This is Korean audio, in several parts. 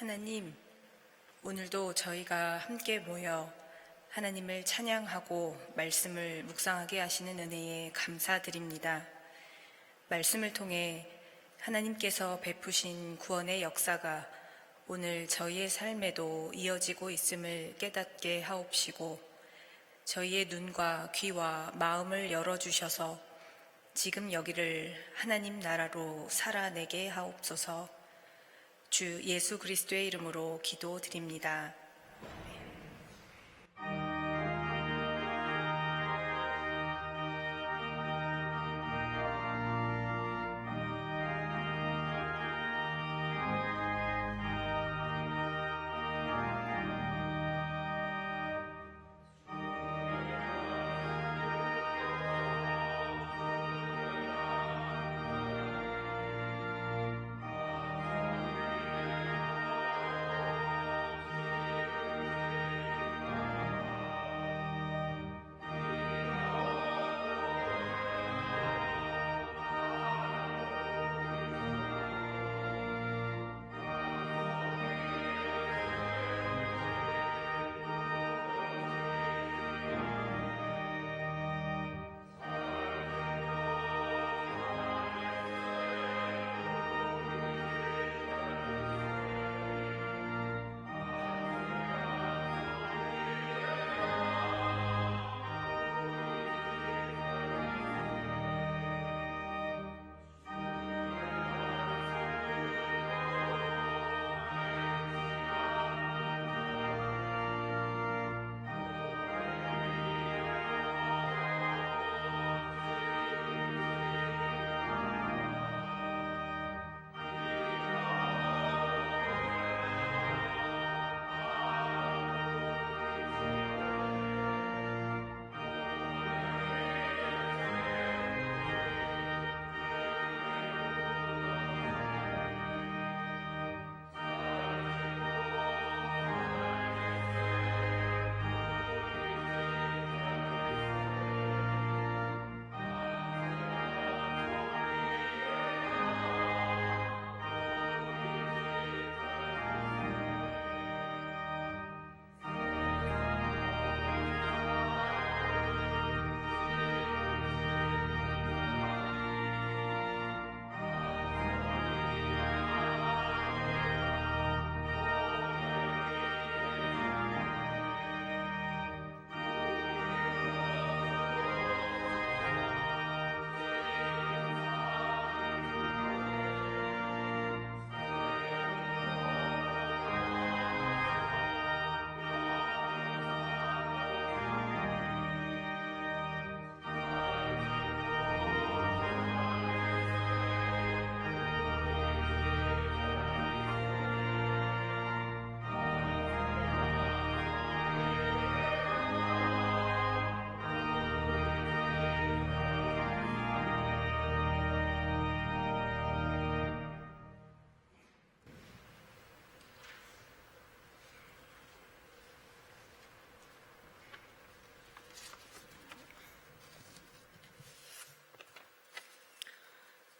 하나님, 오늘도 저희가 함께 모여 하나님을 찬양하고 말씀을 묵상하게 하시는 은혜에 감사드립니다. 말씀을 통해 하나님께서 베푸신 구원의 역사가 오늘 저희의 삶에도 이어지고 있음을 깨닫게 하옵시고, 저희의 눈과 귀와 마음을 열어주셔서 지금 여기를 하나님 나라로 살아내게 하옵소서. 주 예수 그리스도의 이름으로 기도드립니다.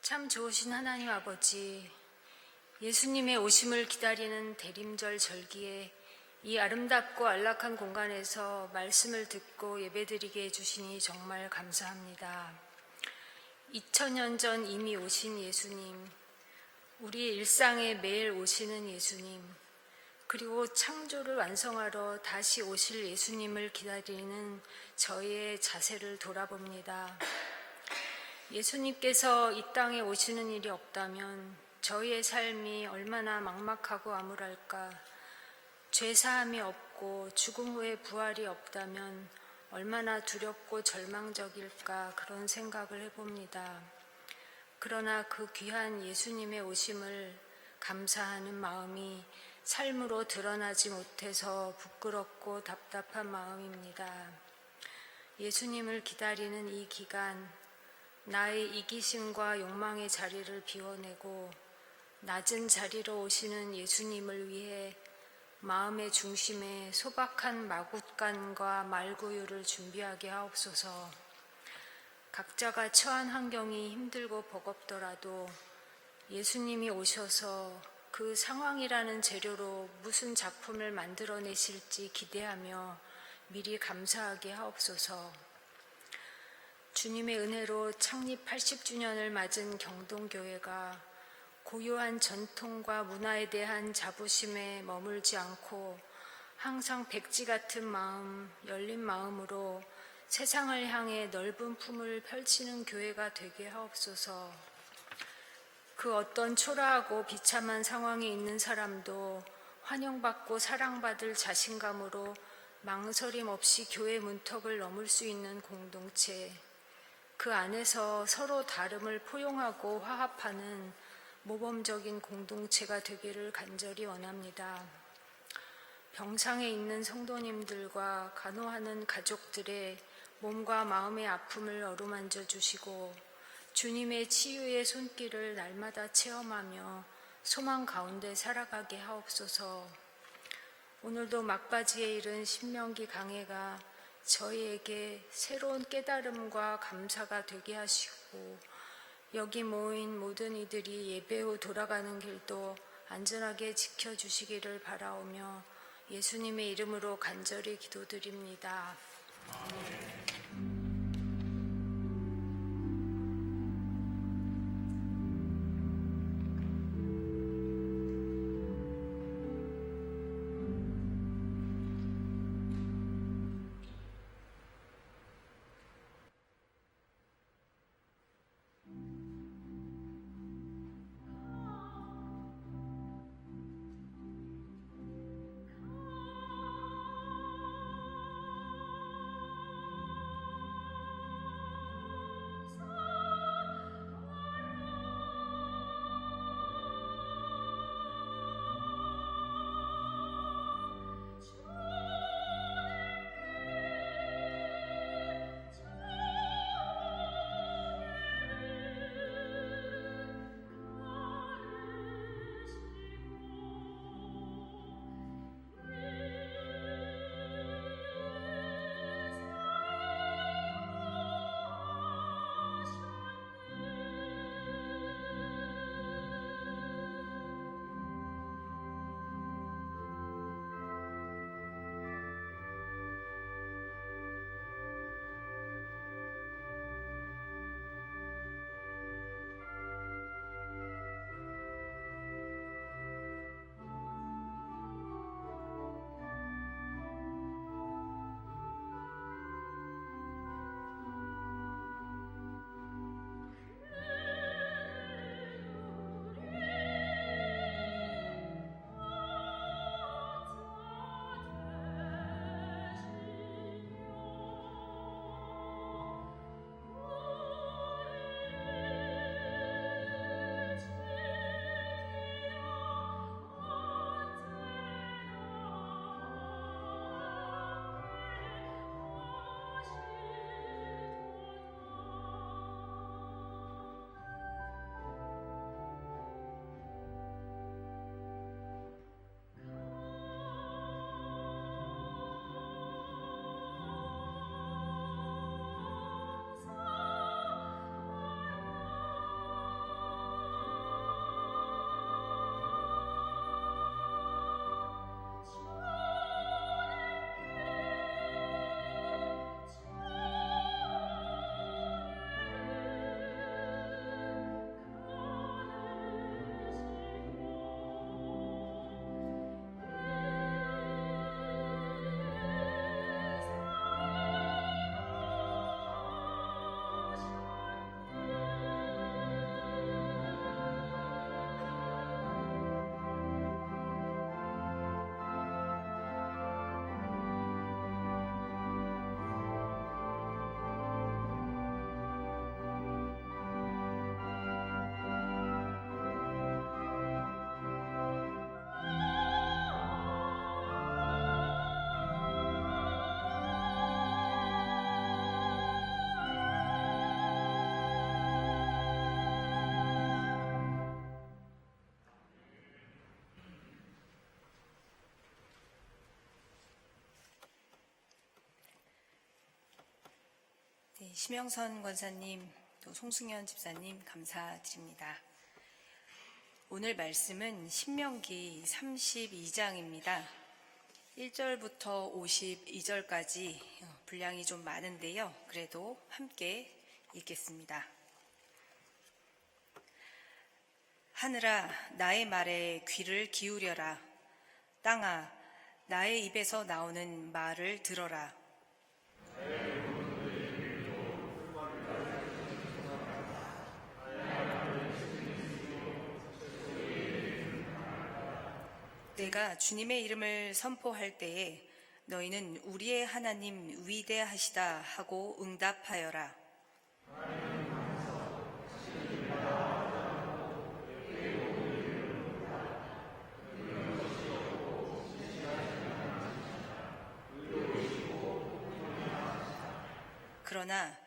참 좋으신 하나님 아버지, 예수님의 오심을 기다리는 대림절 절기에 이 아름답고 안락한 공간에서 말씀을 듣고 예배드리게 해주시니 정말 감사합니다. 2000년 전 이미 오신 예수님, 우리 일상에 매일 오시는 예수님, 그리고 창조를 완성하러 다시 오실 예수님을 기다리는 저희의 자세를 돌아봅니다. 예수님께서 이 땅에 오시는 일이 없다면 저희의 삶이 얼마나 막막하고 암울할까. 죄사함이 없고 죽음 후에 부활이 없다면 얼마나 두렵고 절망적일까, 그런 생각을 해봅니다. 그러나 그 귀한 예수님의 오심을 감사하는 마음이 삶으로 드러나지 못해서 부끄럽고 답답한 마음입니다. 예수님을 기다리는 이 기간, 나의 이기심과 욕망의 자리를 비워내고 낮은 자리로 오시는 예수님을 위해 마음의 중심에 소박한 마굿간과 말구유를 준비하게 하옵소서. 각자가 처한 환경이 힘들고 버겁더라도 예수님이 오셔서 그 상황이라는 재료로 무슨 작품을 만들어내실지 기대하며 미리 감사하게 하옵소서. 주님의 은혜로 창립 80주년을 맞은 경동교회가 고유한 전통과 문화에 대한 자부심에 머물지 않고 항상 백지 같은 마음, 열린 마음으로 세상을 향해 넓은 품을 펼치는 교회가 되게 하옵소서. 그 어떤 초라하고 비참한 상황에 있는 사람도 환영받고 사랑받을 자신감으로 망설임 없이 교회 문턱을 넘을 수 있는 공동체, 그 안에서 서로 다름을 포용하고 화합하는 모범적인 공동체가 되기를 간절히 원합니다. 병상에 있는 성도님들과 간호하는 가족들의 몸과 마음의 아픔을 어루만져 주시고 주님의 치유의 손길을 날마다 체험하며 소망 가운데 살아가게 하옵소서. 오늘도 막바지에 이른 신명기 강해가 저희에게 새로운 깨달음과 감사가 되게 하시고 여기 모인 모든 이들이 예배 후 돌아가는 길도 안전하게 지켜주시기를 바라오며 예수님의 이름으로 간절히 기도드립니다. 네, 심영선 권사님, 또 송승현 집사님 감사드립니다. 오늘 말씀은 신명기 32장입니다. 1절부터 52절까지 분량이 좀 많은데요. 그래도 함께 읽겠습니다. 하늘아, 나의 말에 귀를 기울여라. 땅아, 나의 입에서 나오는 말을 들어라. 내가 주님의 이름을 선포할 때에 너희는 우리의 하나님 위대하시다 하고 응답하여라. 그러나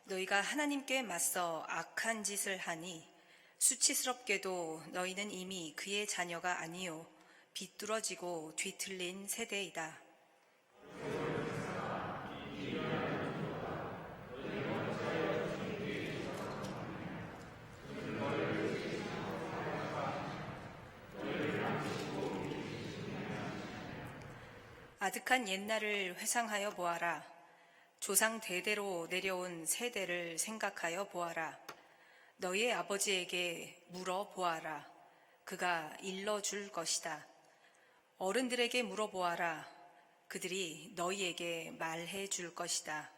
너희가 하나님께 맞서 악한 짓을 하니 수치스럽게도 너희는 이미 그의 자녀가 아니요 비뚤어지고 뒤틀린 세대이다. 아득한 옛날을 회상하여 보아라. 조상 대대로 내려온 세대를 생각하여 보아라. 너희의 아버지에게 물어보아라. 그가 일러줄 것이다. 어른들에게 물어보아라. 그들이 너희에게 말해 줄 것이다.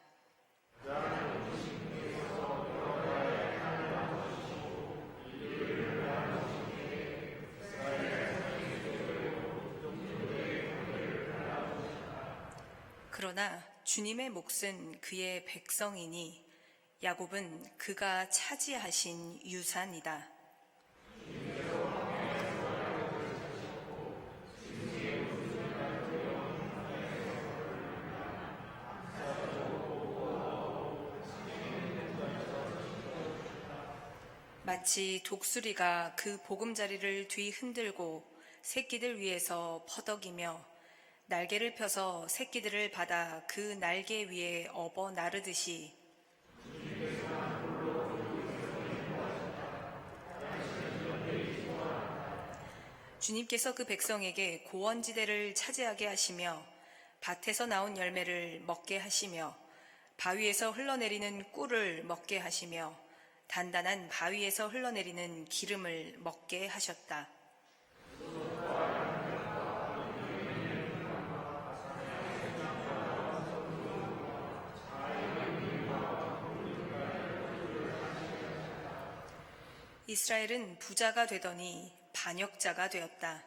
그러나 주님의 몫은 그의 백성이니 야곱은 그가 차지하신 유산이다. 마치 독수리가 그 보금자리를 뒤흔들고 새끼들 위에서 퍼덕이며 날개를 펴서 새끼들을 받아 그 날개 위에 업어 나르듯이 주님께서 그 백성에게 고원지대를 차지하게 하시며 밭에서 나온 열매를 먹게 하시며 바위에서 흘러내리는 꿀을 먹게 하시며 단단한 바위에서 흘러내리는 기름을 먹게 하셨다. 이스라엘은 부자가 되더니 반역자가 되었다.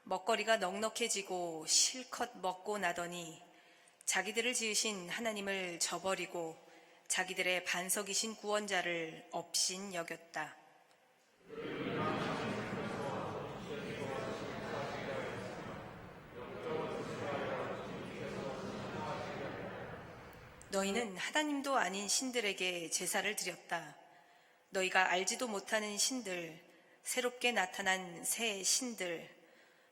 먹거리가 넉넉해지고 실컷 먹고 나더니 자기들을 지으신 하나님을 저버리고 자기들의 반석이신 구원자를 업신 여겼다. 너희는 하나님도 아닌 신들에게 제사를 드렸다. 너희가 알지도 못하는 신들, 새롭게 나타난 새 신들,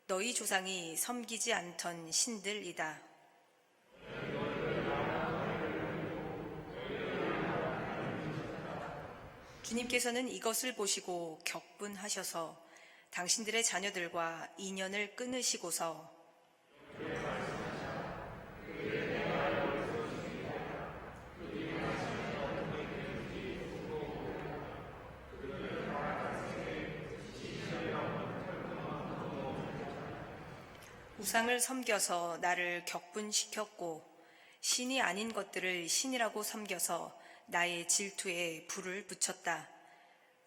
너희 조상이 섬기지 않던 신들이다. 주님께서는 이것을 보시고 격분하셔서 당신들의 자녀들과 인연을 끊으시고서 우상을 섬겨서 나를 격분시켰고 신이 아닌 것들을 신이라고 섬겨서 나의 질투에 불을 붙였다.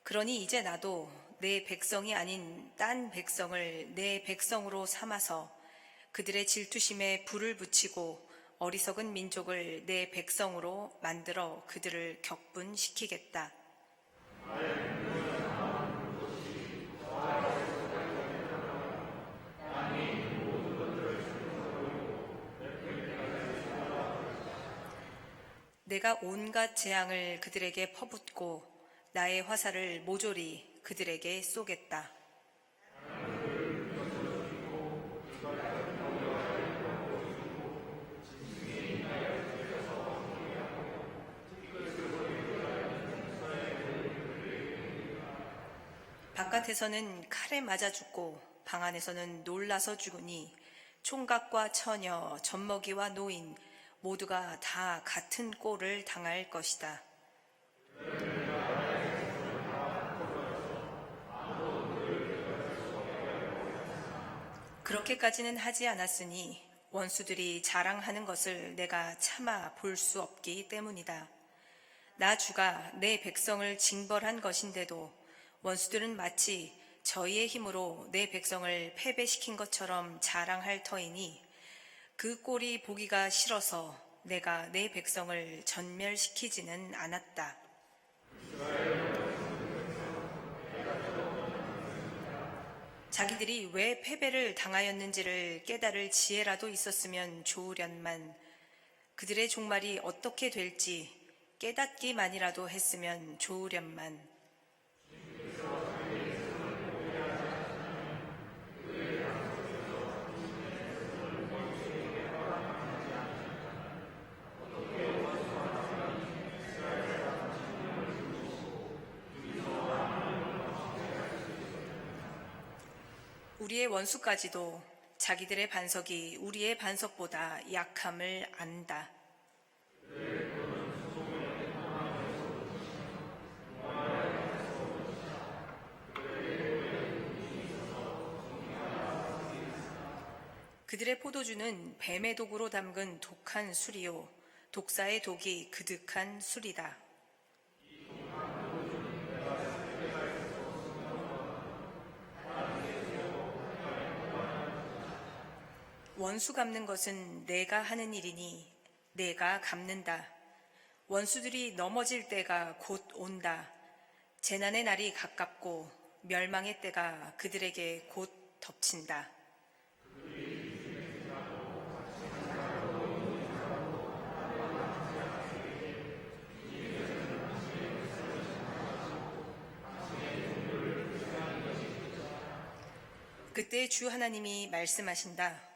그러니 이제 나도 내 백성이 아닌 딴 백성을 내 백성으로 삼아서 그들의 질투심에 불을 붙이고 어리석은 민족을 내 백성으로 만들어 그들을 격분시키겠다. 내가 온갖 재앙을 그들에게 퍼붓고 나의 화살을 모조리 그들에게 쏘겠다. 바깥에서는 칼에 맞아 죽고 방 안에서는 놀라서 죽으니 총각과 처녀, 젖먹이와 노인 모두가 다 같은 꼴을 당할 것이다. 그렇게까지는 하지 않았으니 원수들이 자랑하는 것을 내가 차마 볼 수 없기 때문이다. 나 주가 내 백성을 징벌한 것인데도 원수들은 마치 저희의 힘으로 내 백성을 패배시킨 것처럼 자랑할 터이니 그 꼴이 보기가 싫어서 내가 내 백성을 전멸시키지는 않았다. 자기들이 왜 패배를 당하였는지를 깨달을 지혜라도 있었으면 좋으련만 그들의 종말이 어떻게 될지 깨닫기만이라도 했으면 좋으련만 우리의 원수까지도 자기들의 반석이 우리의 반석보다 약함을 안다. 그들의 포도주는 뱀의 독으로 담근 독한 술이요 독사의 독이 그득한 술이다. 원수 갚는 것은 내가 하는 일이니 내가 갚는다. 원수들이 넘어질 때가 곧 온다. 재난의 날이 가깝고 멸망의 때가 그들에게 곧 덮친다. 그때 주 하나님이 말씀하신다.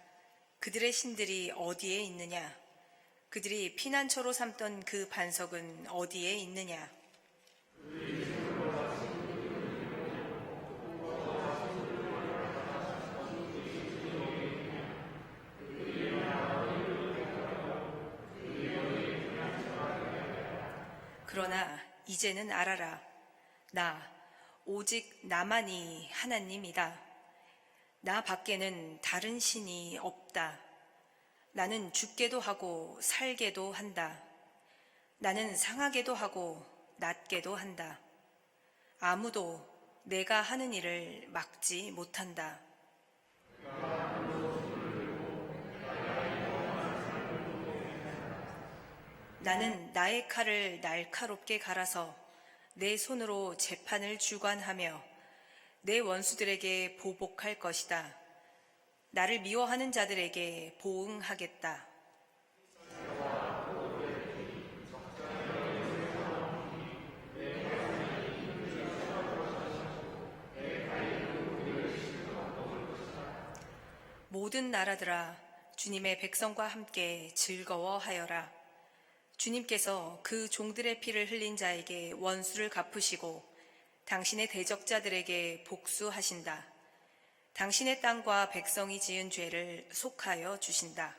그들의 신들이 어디에 있느냐? 그들이 피난처로 삼던 그 반석은 어디에 있느냐? 그러나 이제는 알아라. 나, 오직 나만이 하나님이다. 나 밖에는 다른 신이 없다. 나는 죽게도 하고 살게도 한다. 나는 상하게도 하고 낫게도 한다. 아무도 내가 하는 일을 막지 못한다. 나는 나의 칼을 날카롭게 갈아서 내 손으로 재판을 주관하며 내 원수들에게 보복할 것이다. 나를 미워하는 자들에게 보응하겠다. 모든 나라들아, 주님의 백성과 함께 즐거워하여라. 주님께서 그 종들의 피를 흘린 자에게 원수를 갚으시고 당신의 대적자들에게 복수하신다. 당신의 땅과 백성이 지은 죄를 속하여 주신다.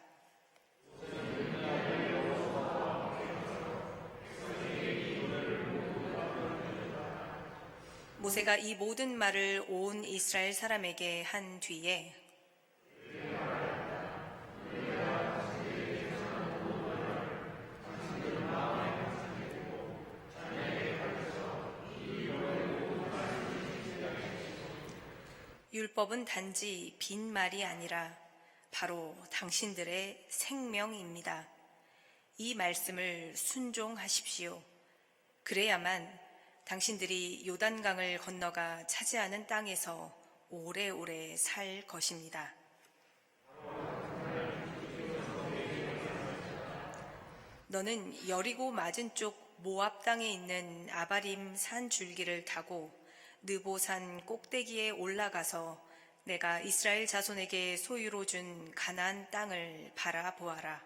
모세가 이 모든 말을 온 이스라엘 사람에게 한 뒤에 율법은 단지 빈말이 아니라 바로 당신들의 생명입니다. 이 말씀을 순종하십시오. 그래야만 당신들이 요단강을 건너가 차지하는 땅에서 오래오래 살 것입니다. 너는 여리고 맞은 쪽 모압 땅에 있는 아바림 산 줄기를 타고 느보산 꼭대기에 올라가서 내가 이스라엘 자손에게 소유로 준 가나안 땅을 바라보아라.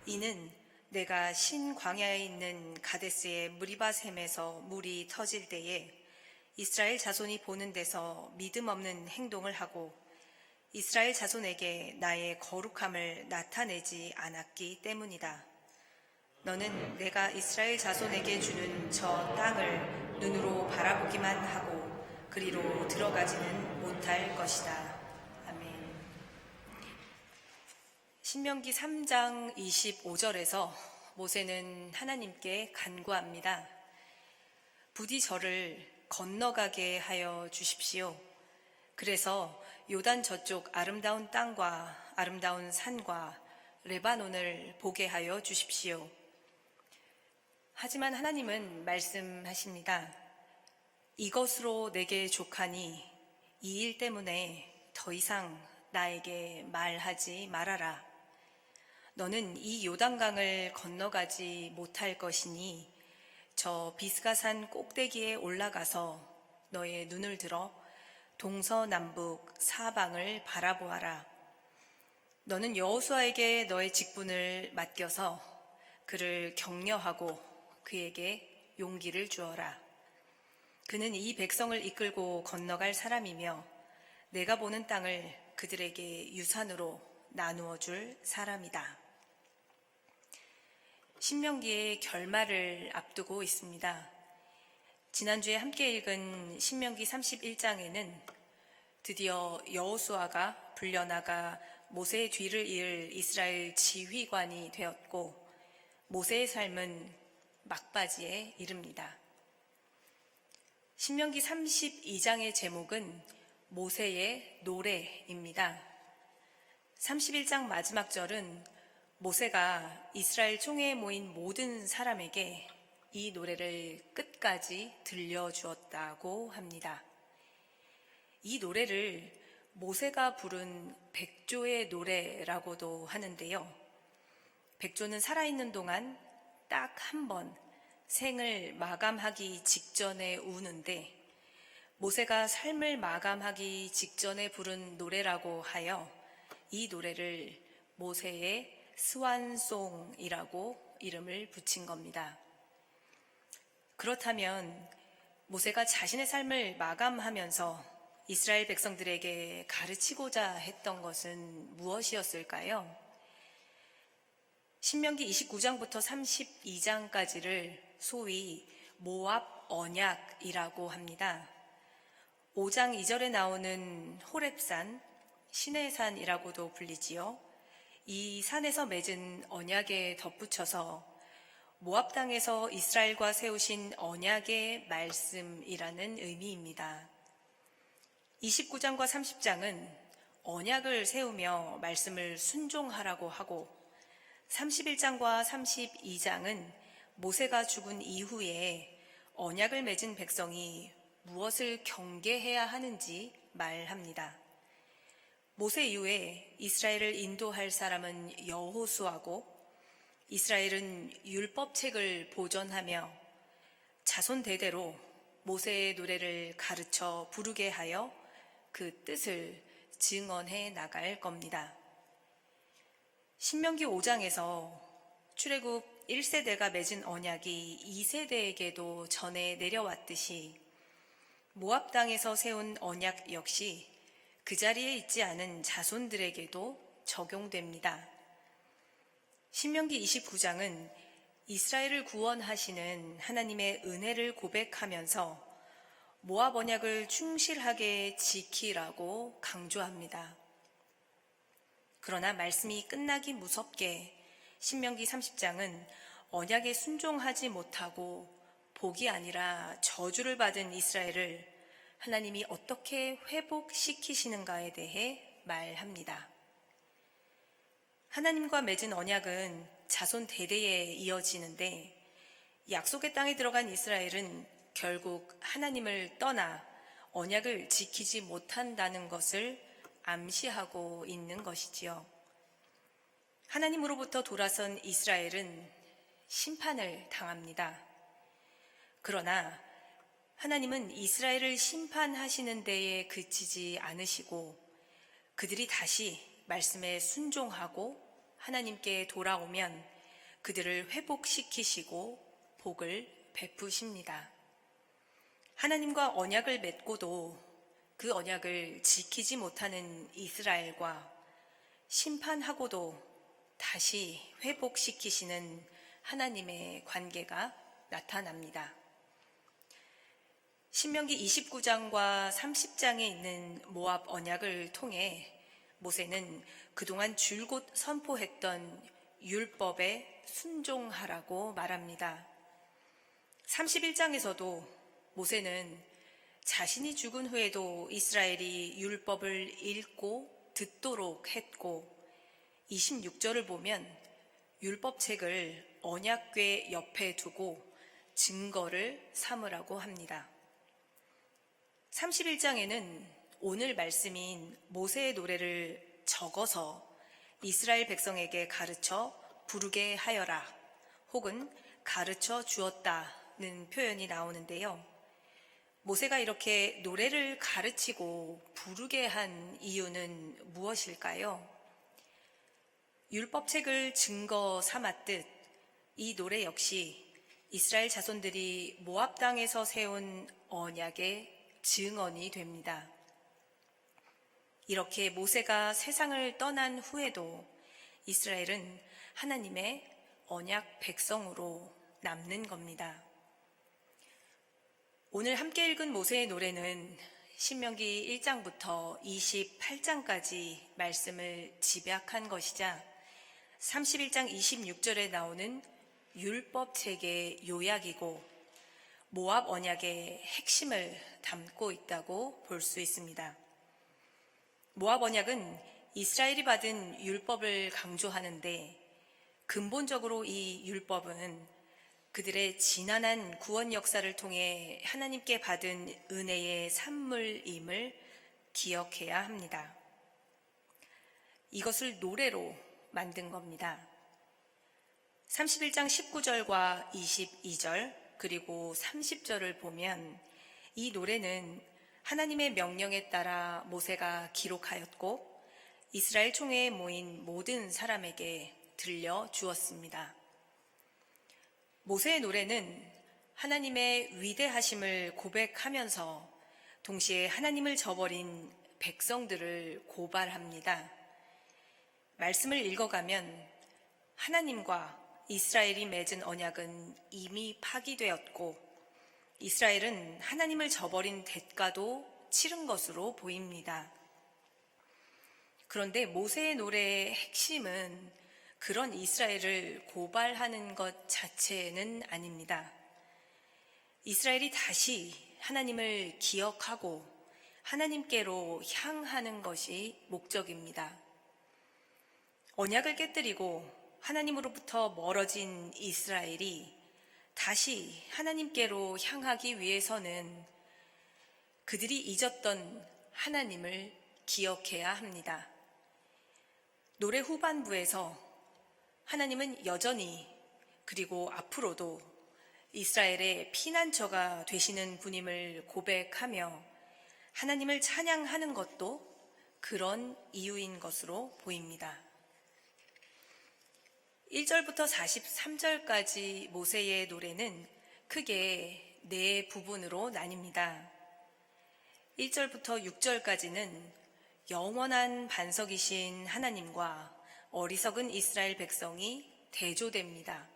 이는 내가 신광야에 있는 가데스의 무리바샘에서 물이 터질 때에 이스라엘 자손이 보는 데서 믿음 없는 행동을 하고 이스라엘 자손에게 나의 거룩함을 나타내지 않았기 때문이다. 너는 내가 이스라엘 자손에게 주는 저 땅을 눈으로 바라보기만 하고 그리로 들어가지는 못할 것이다. 아멘. 신명기 3장 25절에서 모세는 하나님께 간구합니다. 부디 저를 건너가게 하여 주십시오. 그래서 요단 저쪽 아름다운 땅과 아름다운 산과 레바논을 보게 하여 주십시오. 하지만 하나님은 말씀하십니다. 이것으로 내게 족하니 이 일 때문에 더 이상 나에게 말하지 말아라. 너는 이 요단강을 건너가지 못할 것이니 저 비스가산 꼭대기에 올라가서 너의 눈을 들어 동서남북 사방을 바라보아라. 너는 여호수아에게 너의 직분을 맡겨서 그를 격려하고 그에게 용기를 주어라. 그는 이 백성을 이끌고 건너갈 사람이며 내가 보는 땅을 그들에게 유산으로 나누어 줄 사람이다. 신명기의 결말을 앞두고 있습니다. 지난주에 함께 읽은 신명기 31장에는 드디어 여호수아가 불려나가 모세의 뒤를 이을 이스라엘 지휘관이 되었고 모세의 삶은 막바지에 이릅니다. 신명기 32장의 제목은 모세의 노래입니다. 31장 마지막 절은 모세가 이스라엘 총회에 모인 모든 사람에게 이 노래를 끝까지 들려주었다고 합니다. 이 노래를 모세가 부른 백조의 노래라고도 하는데요. 백조는 살아있는 동안 딱 한 번 생을 마감하기 직전에 우는데 모세가 삶을 마감하기 직전에 부른 노래라고 하여 이 노래를 모세의 스완송이라고 이름을 붙인 겁니다. 그렇다면 모세가 자신의 삶을 마감하면서 이스라엘 백성들에게 가르치고자 했던 것은 무엇이었을까요? 신명기 29장부터 32장까지를 소위 모압 언약이라고 합니다. 5장 2절에 나오는 호렙산, 시내산이라고도 불리지요. 이 산에서 맺은 언약에 덧붙여서 모압 땅에서 이스라엘과 세우신 언약의 말씀이라는 의미입니다. 29장과 30장은 언약을 세우며 말씀을 순종하라고 하고 31장과 32장은 모세가 죽은 이후에 언약을 맺은 백성이 무엇을 경계해야 하는지 말합니다. 모세 이후에 이스라엘을 인도할 사람은 여호수아고 이스라엘은 율법책을 보존하며 자손 대대로 모세의 노래를 가르쳐 부르게 하여 그 뜻을 증언해 나갈 겁니다. 신명기 5장에서 출애굽 1세대가 맺은 언약이 2세대에게도 전해 내려왔듯이 모압 땅에서 세운 언약 역시 그 자리에 있지 않은 자손들에게도 적용됩니다. 신명기 29장은 이스라엘을 구원하시는 하나님의 은혜를 고백하면서 모압 언약을 충실하게 지키라고 강조합니다. 그러나 말씀이 끝나기 무섭게 신명기 30장은 언약에 순종하지 못하고 복이 아니라 저주를 받은 이스라엘을 하나님이 어떻게 회복시키시는가에 대해 말합니다. 하나님과 맺은 언약은 자손 대대에 이어지는데 약속의 땅에 들어간 이스라엘은 결국 하나님을 떠나 언약을 지키지 못한다는 것을 암시하고 있는 것이지요. 하나님으로부터 돌아선 이스라엘은 심판을 당합니다. 그러나 하나님은 이스라엘을 심판하시는 데에 그치지 않으시고 그들이 다시 말씀에 순종하고 하나님께 돌아오면 그들을 회복시키시고 복을 베푸십니다. 하나님과 언약을 맺고도 그 언약을 지키지 못하는 이스라엘과 심판하고도 다시 회복시키시는 하나님의 관계가 나타납니다. 신명기 29장과 30장에 있는 모압 언약을 통해 모세는 그동안 줄곧 선포했던 율법에 순종하라고 말합니다. 31장에서도 모세는 자신이 죽은 후에도 이스라엘이 율법을 읽고 듣도록 했고 26절을 보면 율법책을 언약궤 옆에 두고 증거를 삼으라고 합니다. 31장에는 오늘 말씀인 모세의 노래를 적어서 이스라엘 백성에게 가르쳐 부르게 하여라 혹은 가르쳐 주었다는 표현이 나오는데요. 모세가 이렇게 노래를 가르치고 부르게 한 이유는 무엇일까요? 율법책을 증거 삼았듯 이 노래 역시 이스라엘 자손들이 모압 땅에서 세운 언약의 증언이 됩니다. 이렇게 모세가 세상을 떠난 후에도 이스라엘은 하나님의 언약 백성으로 남는 겁니다. 오늘 함께 읽은 모세의 노래는 신명기 1장부터 28장까지 말씀을 집약한 것이자 31장 26절에 나오는 율법책의 요약이고 모압 언약의 핵심을 담고 있다고 볼 수 있습니다. 모압 언약은 이스라엘이 받은 율법을 강조하는데 근본적으로 이 율법은 그들의 지난한 구원 역사를 통해 하나님께 받은 은혜의 산물임을 기억해야 합니다. 이것을 노래로 만든 겁니다. 31장 19절과 22절 그리고 30절을 보면 이 노래는 하나님의 명령에 따라 모세가 기록하였고 이스라엘 총회에 모인 모든 사람에게 들려주었습니다. 모세의 노래는 하나님의 위대하심을 고백하면서 동시에 하나님을 저버린 백성들을 고발합니다. 말씀을 읽어가면 하나님과 이스라엘이 맺은 언약은 이미 파기되었고 이스라엘은 하나님을 저버린 대가도 치른 것으로 보입니다. 그런데 모세의 노래의 핵심은 그런 이스라엘을 고발하는 것 자체는 아닙니다. 이스라엘이 다시 하나님을 기억하고 하나님께로 향하는 것이 목적입니다. 언약을 깨뜨리고 하나님으로부터 멀어진 이스라엘이 다시 하나님께로 향하기 위해서는 그들이 잊었던 하나님을 기억해야 합니다. 노래 후반부에서 하나님은 여전히 그리고 앞으로도 이스라엘의 피난처가 되시는 분임을 고백하며 하나님을 찬양하는 것도 그런 이유인 것으로 보입니다. 1절부터 43절까지 모세의 노래는 크게 네 부분으로 나뉩니다. 1절부터 6절까지는 영원한 반석이신 하나님과 어리석은 이스라엘 백성이 대조됩니다.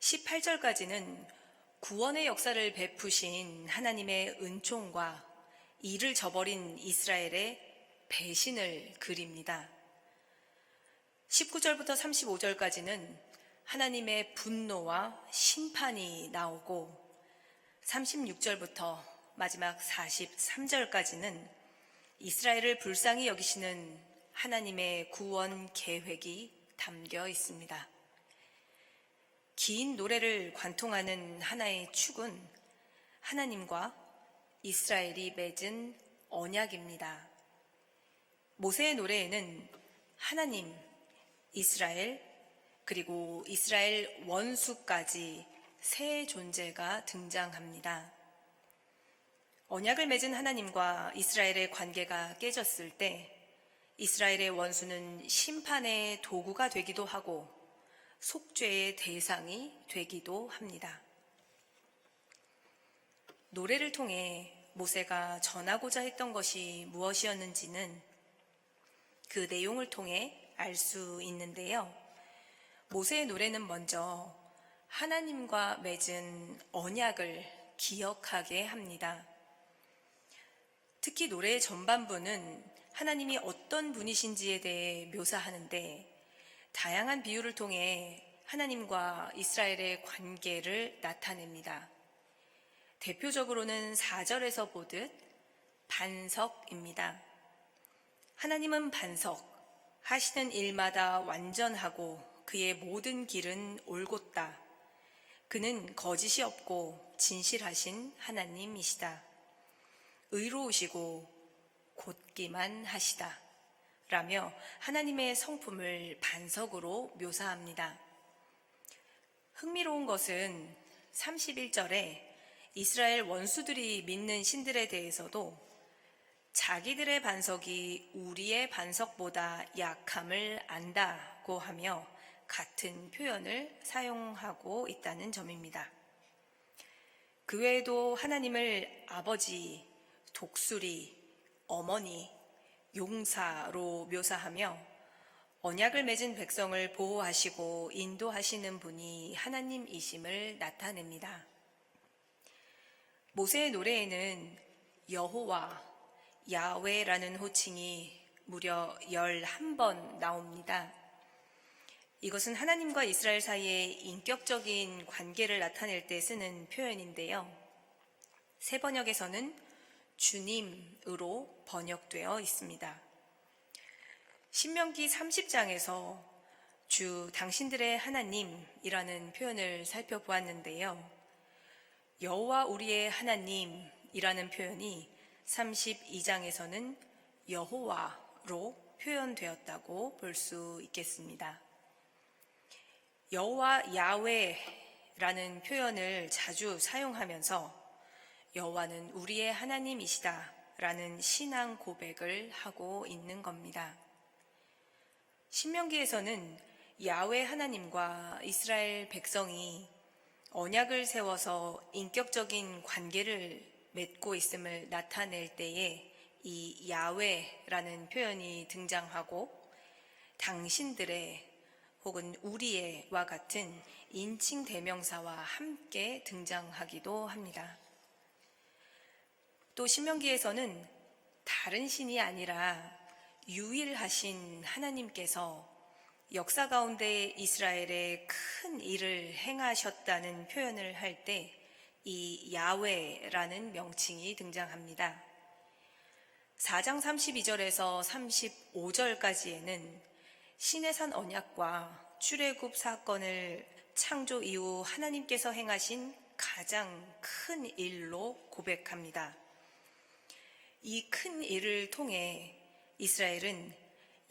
18절까지는 구원의 역사를 베푸신 하나님의 은총과 이를 저버린 이스라엘의 배신을 그립니다. 19절부터 35절까지는 하나님의 분노와 심판이 나오고 36절부터 마지막 43절까지는 이스라엘을 불쌍히 여기시는 하나님의 구원 계획이 담겨 있습니다. 긴 노래를 관통하는 하나의 축은 하나님과 이스라엘이 맺은 언약입니다. 모세의 노래에는 하나님, 이스라엘, 그리고 이스라엘 원수까지 세 존재가 등장합니다. 언약을 맺은 하나님과 이스라엘의 관계가 깨졌을 때 이스라엘의 원수는 심판의 도구가 되기도 하고 속죄의 대상이 되기도 합니다. 노래를 통해 모세가 전하고자 했던 것이 무엇이었는지는 그 내용을 통해 알 수 있는데요. 모세의 노래는 먼저 하나님과 맺은 언약을 기억하게 합니다. 특히 노래의 전반부는 하나님이 어떤 분이신지에 대해 묘사하는데 다양한 비유를 통해 하나님과 이스라엘의 관계를 나타냅니다. 대표적으로는 4절에서 보듯 반석입니다. 하나님은 반석, 하시는 일마다 완전하고 그의 모든 길은 올곧다. 그는 거짓이 없고 진실하신 하나님이시다. 의로우시고 곧기만 하시다. 라며 하나님의 성품을 반석으로 묘사합니다. 흥미로운 것은 31절에 이스라엘 원수들이 믿는 신들에 대해서도 자기들의 반석이 우리의 반석보다 약함을 안다고 하며 같은 표현을 사용하고 있다는 점입니다. 그 외에도 하나님을 아버지, 독수리, 어머니, 용사로 묘사하며 언약을 맺은 백성을 보호하시고 인도하시는 분이 하나님이심을 나타냅니다. 모세의 노래에는 여호와, 야훼라는 호칭이 무려 11번 나옵니다. 이것은 하나님과 이스라엘 사이의 인격적인 관계를 나타낼 때 쓰는 표현인데요. 새 번역에서는 주님으로 번역되어 있습니다. 신명기 30장에서 주 당신들의 하나님이라는 표현을 살펴보았는데요. 여호와 우리의 하나님이라는 표현이 32장에서는 여호와로 표현되었다고 볼 수 있겠습니다. 여호와 야훼라는 표현을 자주 사용하면서 여호와는 우리의 하나님이시다 라는 신앙 고백을 하고 있는 겁니다. 신명기에서는 야훼 하나님과 이스라엘 백성이 언약을 세워서 인격적인 관계를 맺고 있음을 나타낼 때에 이 야훼라는 표현이 등장하고 당신들의 혹은 우리의와 같은 인칭 대명사와 함께 등장하기도 합니다. 또 신명기에서는 다른 신이 아니라 유일하신 하나님께서 역사 가운데 이스라엘에 큰 일을 행하셨다는 표현을 할 때 이 야훼라는 명칭이 등장합니다. 4장 32절에서 35절까지에는 시내산 언약과 출애굽 사건을 창조 이후 하나님께서 행하신 가장 큰 일로 고백합니다. 이 큰 일을 통해 이스라엘은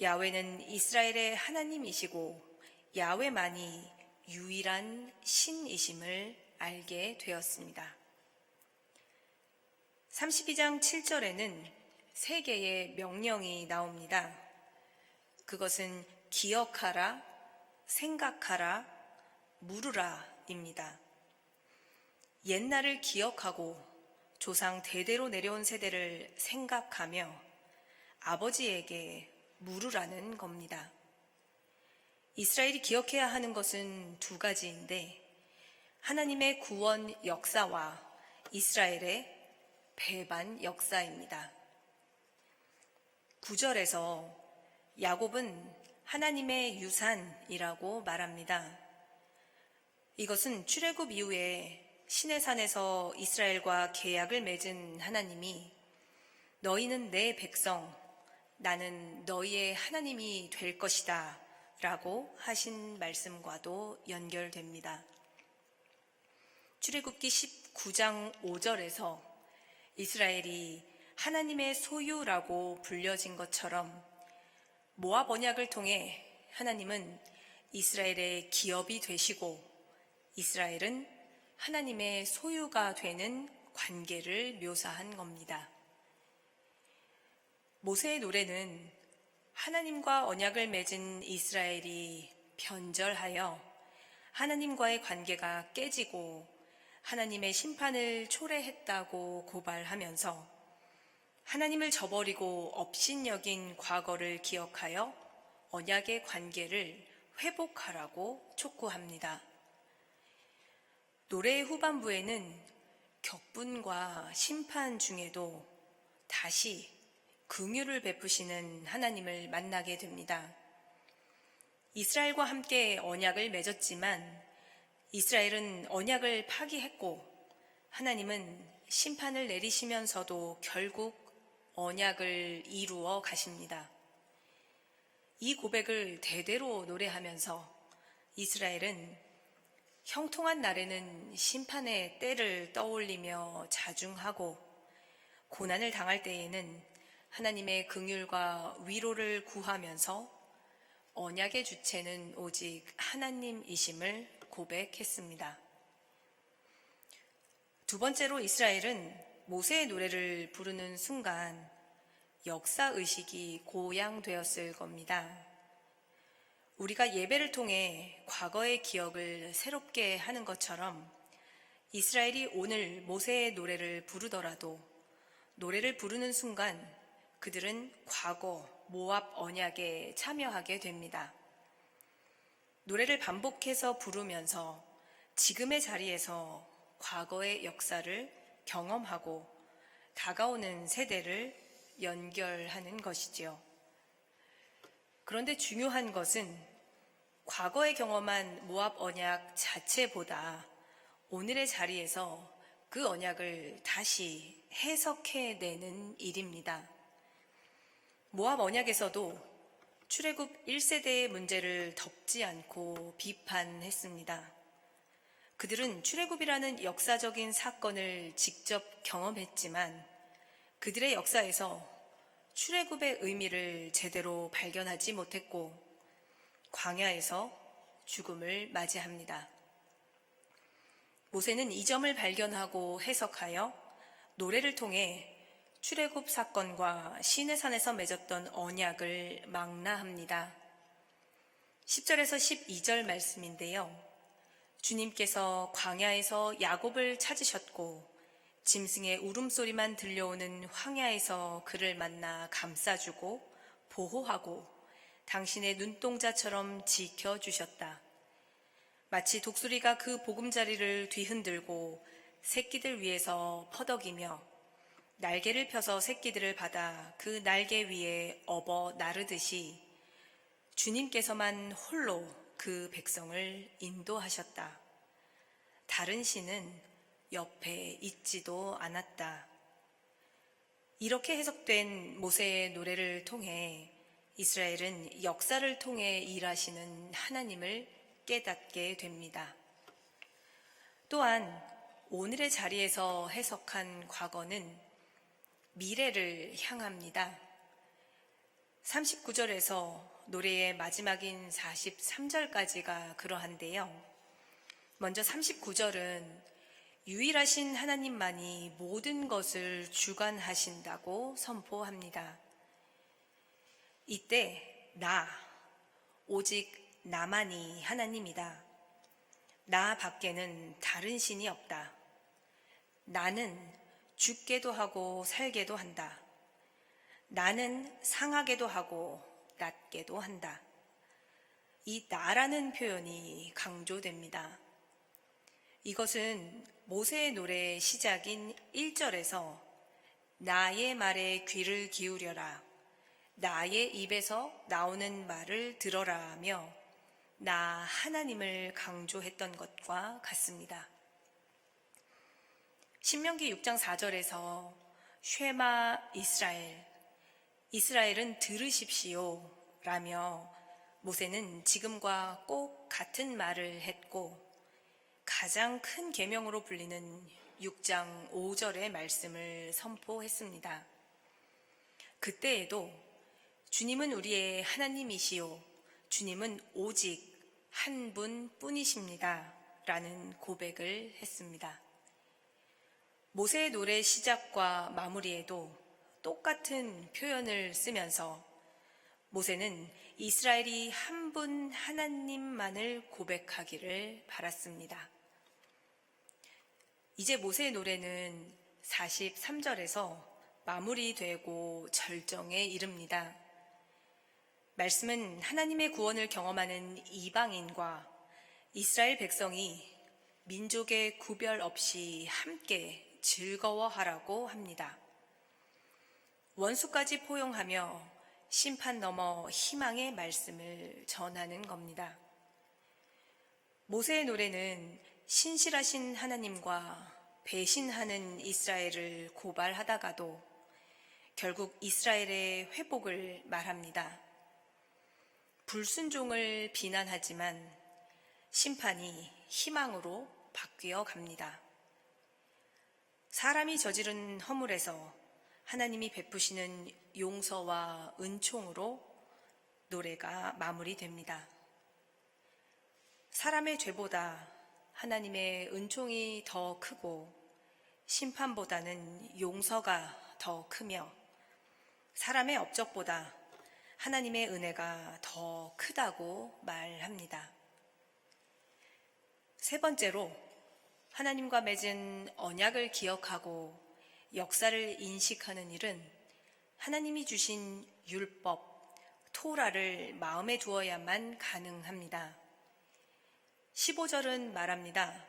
야훼는 이스라엘의 하나님이시고 야훼만이 유일한 신이심을 알게 되었습니다. 32장 7절에는 세 개의 명령이 나옵니다. 그것은 기억하라, 생각하라, 물으라입니다. 옛날을 기억하고 조상 대대로 내려온 세대를 생각하며 아버지에게 물으라는 겁니다. 이스라엘이 기억해야 하는 것은 두 가지인데 하나님의 구원 역사와 이스라엘의 배반 역사입니다. 9절에서 야곱은 하나님의 유산이라고 말합니다. 이것은 출애굽 이후에 시내산에서 이스라엘과 계약을 맺은 하나님이 너희는 내 백성, 나는 너희의 하나님이 될 것이다 라고 하신 말씀과도 연결됩니다. 출애굽기 19장 5절에서 이스라엘이 하나님의 소유라고 불려진 것처럼 모압 언약을 통해 하나님은 이스라엘의 기업이 되시고 이스라엘은 하나님의 소유가 되는 관계를 묘사한 겁니다. 모세의 노래는 하나님과 언약을 맺은 이스라엘이 변절하여 하나님과의 관계가 깨지고 하나님의 심판을 초래했다고 고발하면서 하나님을 저버리고 업신여긴 과거를 기억하여 언약의 관계를 회복하라고 촉구합니다. 노래의 후반부에는 격분과 심판 중에도 다시 긍휼을 베푸시는 하나님을 만나게 됩니다. 이스라엘과 함께 언약을 맺었지만 이스라엘은 언약을 파기했고 하나님은 심판을 내리시면서도 결국 언약을 이루어 가십니다. 이 고백을 대대로 노래하면서 이스라엘은 형통한 날에는 심판의 때를 떠올리며 자중하고 고난을 당할 때에는 하나님의 긍휼과 위로를 구하면서 언약의 주체는 오직 하나님이심을 고백했습니다. 두 번째로 이스라엘은 모세의 노래를 부르는 순간 역사의식이 고양되었을 겁니다. 우리가 예배를 통해 과거의 기억을 새롭게 하는 것처럼 이스라엘이 오늘 모세의 노래를 부르더라도 노래를 부르는 순간 그들은 과거 모압 언약에 참여하게 됩니다. 노래를 반복해서 부르면서 지금의 자리에서 과거의 역사를 경험하고 다가오는 세대를 연결하는 것이지요. 그런데 중요한 것은 과거에 경험한 모압 언약 자체보다 오늘의 자리에서 그 언약을 다시 해석해내는 일입니다. 모압 언약에서도 출애굽 1세대의 문제를 덮지 않고 비판했습니다. 그들은 출애굽이라는 역사적인 사건을 직접 경험했지만 그들의 역사에서 출애굽의 의미를 제대로 발견하지 못했고 광야에서 죽음을 맞이합니다. 모세는 이 점을 발견하고 해석하여 노래를 통해 출애굽 사건과 시내산에서 맺었던 언약을 망라합니다. 10절에서 12절 말씀인데요. 주님께서 광야에서 야곱을 찾으셨고 짐승의 울음소리만 들려오는 황야에서 그를 만나 감싸주고 보호하고 당신의 눈동자처럼 지켜주셨다. 마치 독수리가 그 보금자리를 뒤흔들고 새끼들 위에서 퍼덕이며 날개를 펴서 새끼들을 받아 그 날개 위에 업어 나르듯이 주님께서만 홀로 그 백성을 인도하셨다. 다른 신은 옆에 있지도 않았다. 이렇게 해석된 모세의 노래를 통해 이스라엘은 역사를 통해 일하시는 하나님을 깨닫게 됩니다. 또한 오늘의 자리에서 해석한 과거는 미래를 향합니다. 39절에서 노래의 마지막인 43절까지가 그러한데요. 먼저 39절은 유일하신 하나님만이 모든 것을 주관하신다고 선포합니다. 이때 오직 나만이 하나님이다. 나 밖에는 다른 신이 없다. 나는 죽게도 하고 살게도 한다. 나는 상하게도 하고 낫게도 한다. 이 나라는 표현이 강조됩니다. 이것은 모세의 노래의 시작인 1절에서 나의 말에 귀를 기울여라. 나의 입에서 나오는 말을 들어라 하며 나 하나님을 강조했던 것과 같습니다. 신명기 6장 4절에서 쉐마 이스라엘은 들으십시오 라며 모세는 지금과 꼭 같은 말을 했고 가장 큰 계명으로 불리는 6장 5절의 말씀을 선포했습니다. 그때에도 주님은 우리의 하나님이시요 주님은 오직 한 분뿐이십니다 라는 고백을 했습니다. 모세의 노래 시작과 마무리에도 똑같은 표현을 쓰면서 모세는 이스라엘이 한 분 하나님만을 고백하기를 바랐습니다. 이제 모세의 노래는 43절에서 마무리되고 절정에 이릅니다. 말씀은 하나님의 구원을 경험하는 이방인과 이스라엘 백성이 민족의 구별 없이 함께 즐거워하라고 합니다. 원수까지 포용하며 심판 넘어 희망의 말씀을 전하는 겁니다. 모세의 노래는 신실하신 하나님과 배신하는 이스라엘을 고발하다가도 결국 이스라엘의 회복을 말합니다. 불순종을 비난하지만 심판이 희망으로 바뀌어 갑니다. 사람이 저지른 허물에서 하나님이 베푸시는 용서와 은총으로 노래가 마무리됩니다. 사람의 죄보다 하나님의 은총이 더 크고 심판보다는 용서가 더 크며 사람의 업적보다 하나님의 은혜가 더 크다고 말합니다. 세 번째로 하나님과 맺은 언약을 기억하고 역사를 인식하는 일은 하나님이 주신 율법, 토라를 마음에 두어야만 가능합니다. 15절은 말합니다.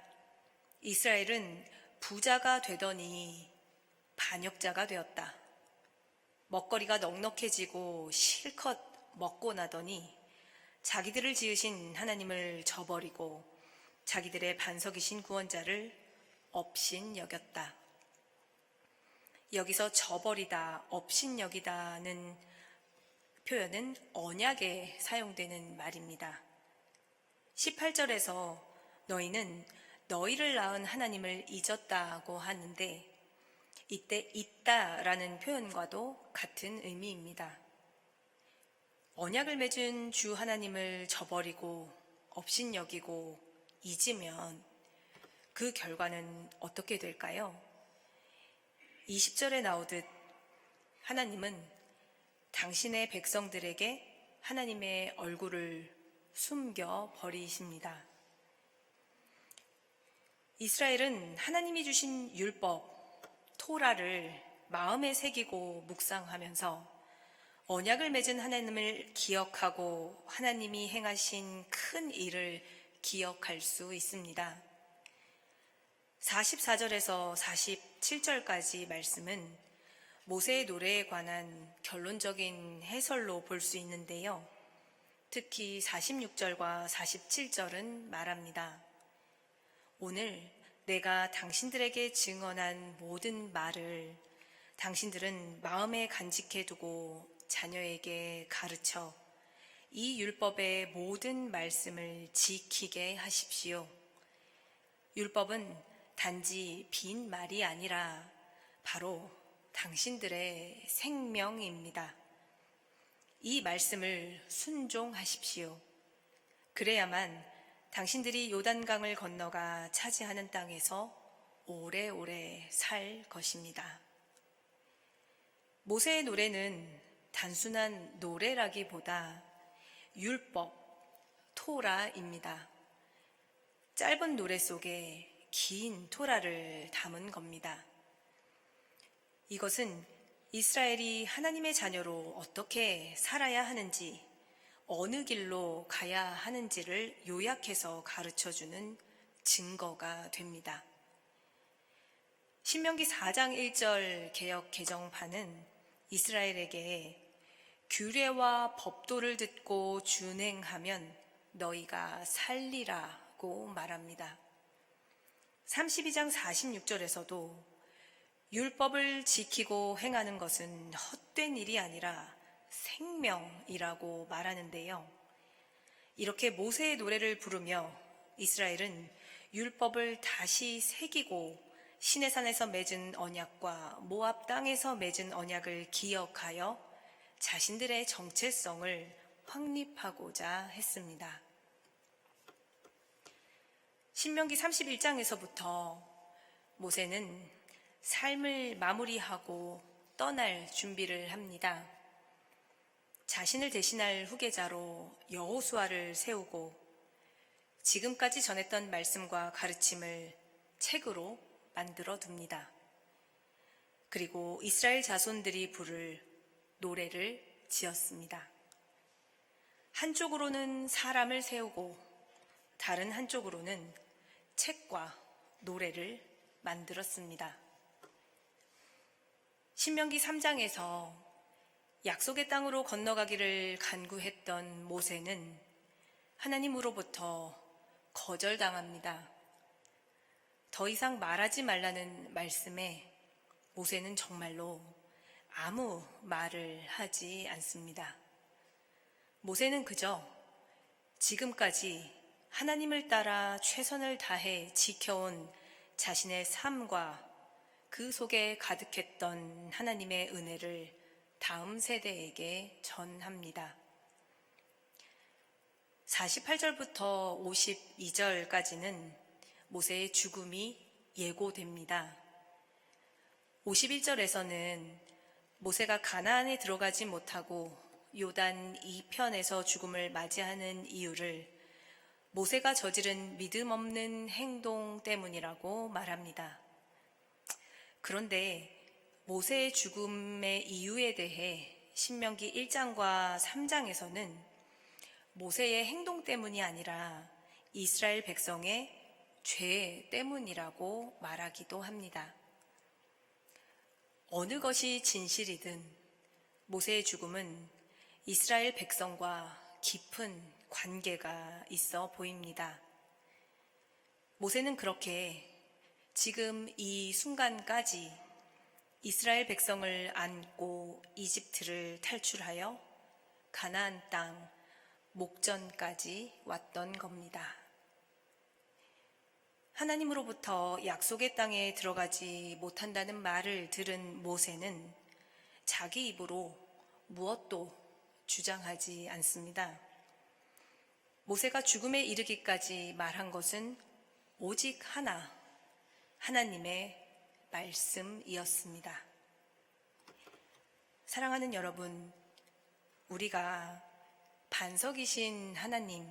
이스라엘은 부자가 되더니 반역자가 되었다. 먹거리가 넉넉해지고 실컷 먹고 나더니 자기들을 지으신 하나님을 저버리고 자기들의 반석이신 구원자를 업신여겼다. 여기서 저버리다, 업신여기다는 표현은 언약에 사용되는 말입니다. 18절에서 너희는 너희를 낳은 하나님을 잊었다고 하는데 이때 잊다라는 표현과도 같은 의미입니다. 언약을 맺은 주 하나님을 저버리고 업신여기고 잊으면 그 결과는 어떻게 될까요? 20절에 나오듯 하나님은 당신의 백성들에게 하나님의 얼굴을 숨겨 버리십니다. 이스라엘은 하나님이 주신 율법, 토라를 마음에 새기고 묵상하면서 언약을 맺은 하나님을 기억하고 하나님이 행하신 큰 일을 기억할 수 있습니다. 44절에서 47절까지 말씀은 모세의 노래에 관한 결론적인 해설로 볼 수 있는데요. 특히 46절과 47절은 말합니다. 오늘 내가 당신들에게 증언한 모든 말을 당신들은 마음에 간직해 두고 자녀에게 가르쳐 이 율법의 모든 말씀을 지키게 하십시오. 율법은 단지 빈 말이 아니라 바로 당신들의 생명입니다. 이 말씀을 순종하십시오. 그래야만 당신들이 요단강을 건너가 차지하는 땅에서 오래오래 살 것입니다. 모세의 노래는 단순한 노래라기보다 율법, 토라입니다. 짧은 노래 속에 긴 토라를 담은 겁니다. 이것은 이스라엘이 하나님의 자녀로 어떻게 살아야 하는지, 어느 길로 가야 하는지를 요약해서 가르쳐주는 증거가 됩니다. 신명기 4장 1절 개역 개정판은 이스라엘에게 규례와 법도를 듣고 준행하면 너희가 살리라고 말합니다. 32장 46절에서도 율법을 지키고 행하는 것은 헛된 일이 아니라 생명이라고 말하는데요. 이렇게 모세의 노래를 부르며 이스라엘은 율법을 다시 새기고 시내산에서 맺은 언약과 모압 땅에서 맺은 언약을 기억하여 자신들의 정체성을 확립하고자 했습니다. 신명기 31장에서부터 모세는 삶을 마무리하고 떠날 준비를 합니다. 자신을 대신할 후계자로 여호수아를 세우고 지금까지 전했던 말씀과 가르침을 책으로 만들어 둡니다. 그리고 이스라엘 자손들이 부를 노래를 지었습니다. 한쪽으로는 사람을 세우고 다른 한쪽으로는 책과 노래를 만들었습니다. 신명기 3장에서 약속의 땅으로 건너가기를 간구했던 모세는 하나님으로부터 거절당합니다. 더 이상 말하지 말라는 말씀에 모세는 정말로 아무 말을 하지 않습니다. 모세는 그저 지금까지 하나님을 따라 최선을 다해 지켜온 자신의 삶과 그 속에 가득했던 하나님의 은혜를 다음 세대에게 전합니다. 48절부터 52절까지는 모세의 죽음이 예고됩니다. 51절에서는 모세가 가나안에 들어가지 못하고 요단 2편에서 죽음을 맞이하는 이유를 모세가 저지른 믿음 없는 행동 때문이라고 말합니다. 그런데 모세의 죽음의 이유에 대해 신명기 1장과 3장에서는 모세의 행동 때문이 아니라 이스라엘 백성의 죄 때문이라고 말하기도 합니다. 어느 것이 진실이든 모세의 죽음은 이스라엘 백성과 깊은 관계가 있어 보입니다. 모세는 그렇게 지금 이 순간까지 이스라엘 백성을 안고 이집트를 탈출하여 가나안 땅 목전까지 왔던 겁니다. 하나님으로부터 약속의 땅에 들어가지 못한다는 말을 들은 모세는 자기 입으로 무엇도 주장하지 않습니다. 모세가 죽음에 이르기까지 말한 것은 오직 하나, 하나님의 말씀이었습니다. 사랑하는 여러분, 우리가 반석이신 하나님,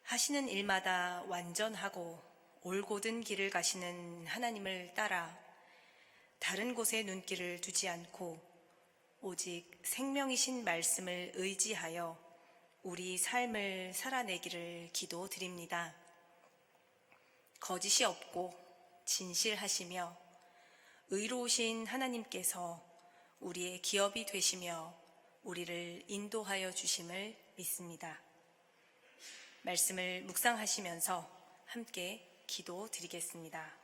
하시는 일마다 완전하고 올곧은 길을 가시는 하나님을 따라 다른 곳에 눈길을 두지 않고 오직 생명이신 말씀을 의지하여 우리 삶을 살아내기를 기도드립니다. 거짓이 없고 진실하시며 의로우신 하나님께서 우리의 기업이 되시며 우리를 인도하여 주심을 믿습니다. 말씀을 묵상하시면서 함께 기도드리겠습니다.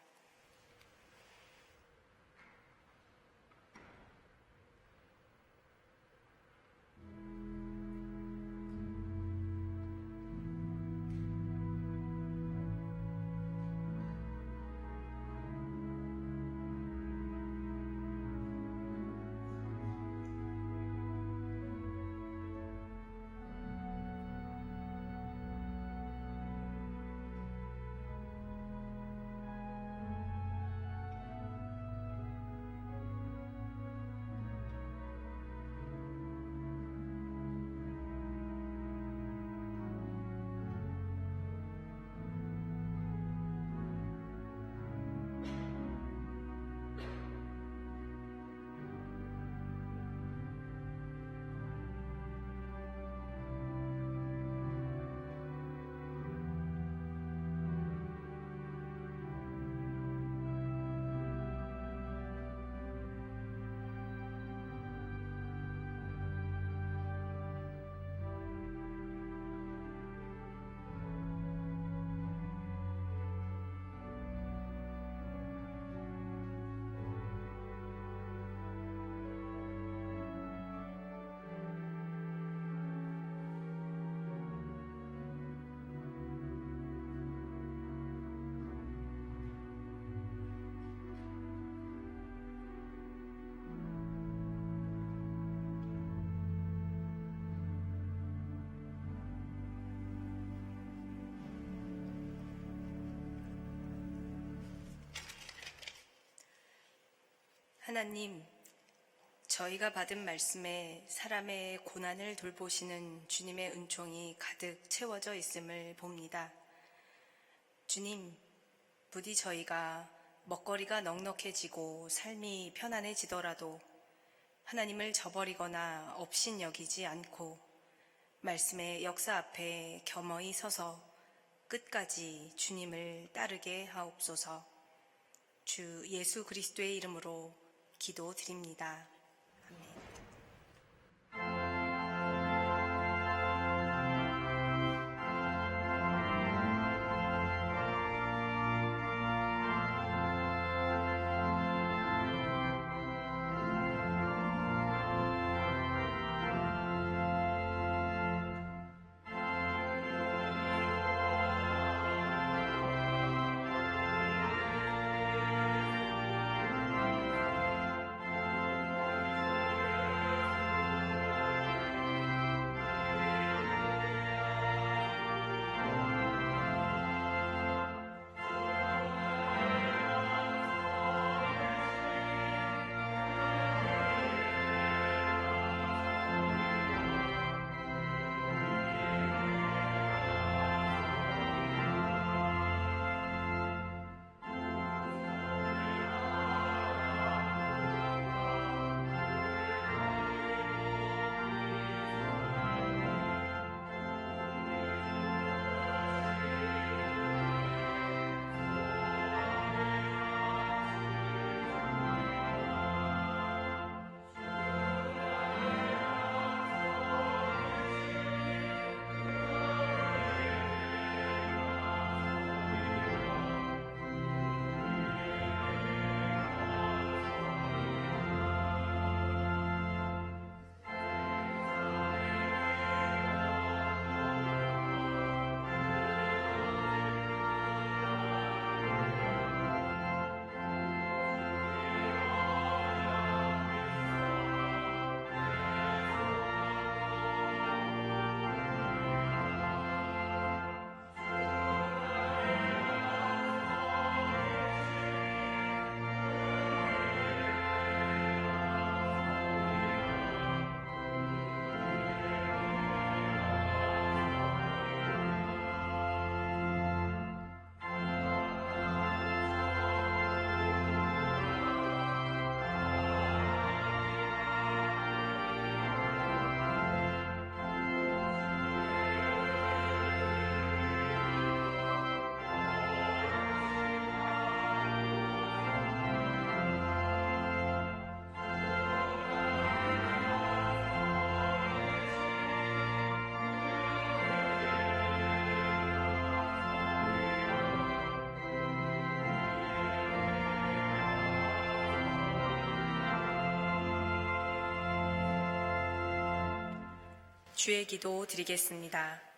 하나님, 저희가 받은 말씀에 사람의 고난을 돌보시는 주님의 은총이 가득 채워져 있음을 봅니다. 주님, 부디 저희가 먹거리가 넉넉해지고 삶이 편안해지더라도 하나님을 저버리거나 업신여기지 않고 말씀의 역사 앞에 겸허히 서서 끝까지 주님을 따르게 하옵소서. 주 예수 그리스도의 이름으로 기도드립니다. 아멘. 주의 기도 드리겠습니다.